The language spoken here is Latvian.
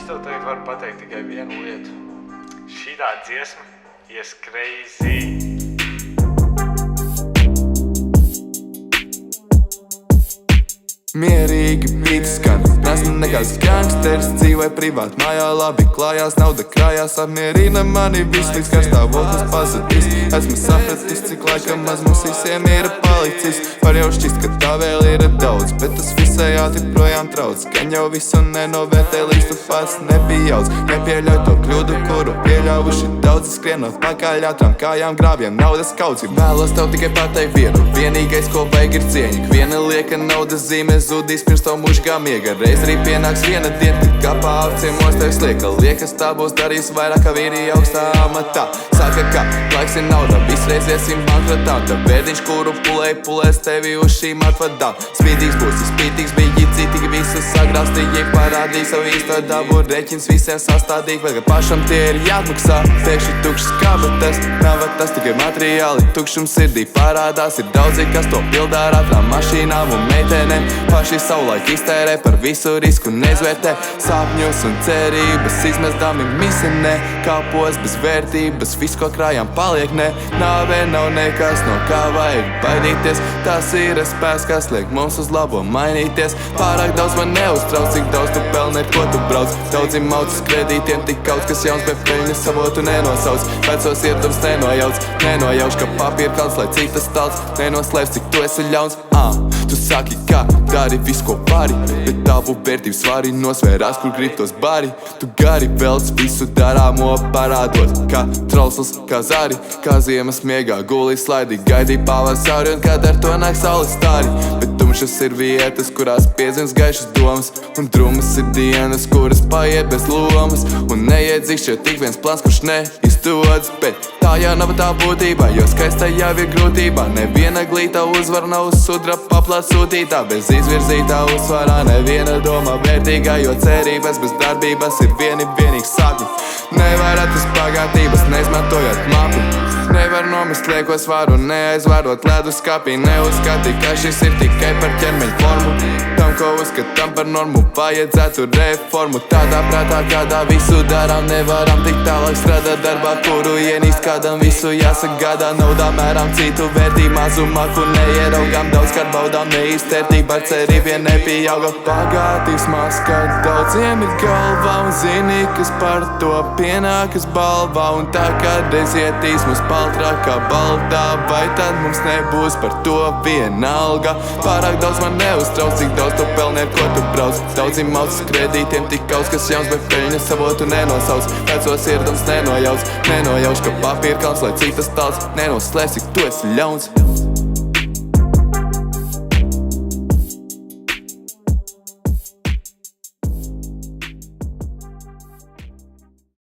Es tev tagad varu pateikt tikai vienu lietu. Šitā dziesma ies crazy. Mierīgi beats skan, nesmu nekāds gangsters, dzīvoju privāti mājā, labi klājās, nauda krājās, apmierina mani viss, līdz kā stāvoklis pazudīs. Esmu sapratis, cik laika maz mums visiem ir palicis, var jau šķist, ka tā vēl ir daudz, bet tas visai ātri projām trauc, gan jau visu nenovērtē, līdz tu pats nebija jauts. Nepieļauj to kļūdu, kuru pieļaujuši daudzi, skrienot pakaļ ātrām kājām, grāvjiem naudas kauci. Vēlos tev tikai pateikt vienu, vienīgais, ko vajag ir cieņa, viena lieka naudas zīme zudīs pirms to mūžgā miega. Reiz arī pienāks viena diena, kad kapā apciemos tev slieka. Liekas, tā būs darījis vairāk kā vīri augstā amatā. Saka, ka laiks ir nauda, visreiz iesim bankrotā. Tā bērdiņš, kuru pulēs tevi uz šīm atvadām. Spīdīgs būs, spīdīgs bija citīgi, visus sagrāstīgi parādīja savu īsto dabu. Reķins visiem sastādīgi, bet ka pašam tie ir jāatmaksā. Pēkšņi tukšas kabatas, nav tas tikai materiāli. Tukšums sirdī parādās, ir daudzi, kas to pildā ar ātrām mašīnām un meitenēm. Paši savulaik iztērē, par visu risku neizvērtē. Sapņus un cerības izmestām ir misenē. Kāpos bez vērtības, viss, ko krājām, paliek ne. Nāvē nav nekas, no kā vajag baidīties. Tas ir spēks, kas liek mums uz labo mainīties. Pārāk daudz man neuztrauc, cik daudz tu pelni, ko tu brauc. Daudzi maucas kredītiem, tik kaut kas jauns, bet peļņas savotu nenosauc. Vecos ietums nenojauš, ka papīra kalns, lai cik tas talts. Nenoslēps, cik tu esi ļauns. Tu saki, ka dari visu, ko vari, bet tavu vērtību svari nosvērās, kur grib tos bari. Tu gari velc visu darāmo parādot, kā trausls, kā zari, kā ziemas miegā gulī slaidī, gaidī pavasari, un kad ar to nāk saules stāri. Bet tumšas ir vietas, kurās piedzims gaišas domas, un drumas ir dienas, kuras paiet bez lomas. Un neiedzīkš jau tik viens plāns, kurš neizdodas, bet tā jau nav tā būtībā, jo skaista jau ir grūtībā. Neviena glīta uzvar nav sudra paplāt sūtītā, bez izvirzītā uzsvarā neviena doma vērtīgā, jo cerības bez darbības ir vienīgi sapņi. Nevar atrast bagātības, neizmantojot mapi. Nevar nomest lieko svaru, neaizvārot ledus skapī. Neuzskati, ka šis ir tikai par ķermeņa formu. Tam, ko uzskatām par normu, vajadzētu reformu. Tādā prātā, kādā visu darām, nevaram tik tālāk strādāt darbā, kuru ienīst. Kādam visu jāsagādā, naudā mērām citu vērtību mazumā, kur neieraugām. Daudzkārt baudām neiztērtību, ar cerībiem nepieauga pagātismās, kad daudziem ir galvā un zini, kas par to pienākas balvā. Un tā, kad aizietīs mums paltrā kā baldā, vai tad mums nebūs par to vienalga. Pārāk daudz man neuztrauc, cik daudz tu pelni, ko tu brauc. Daudzi maucas kredītiem, tik kaut kas jauns, bet peļņas savotu nenosauc. Vecos ierdums nenojauc, ka papīra kalns, lai cik tas talts, nenoslēps, cik tu esi ļauns.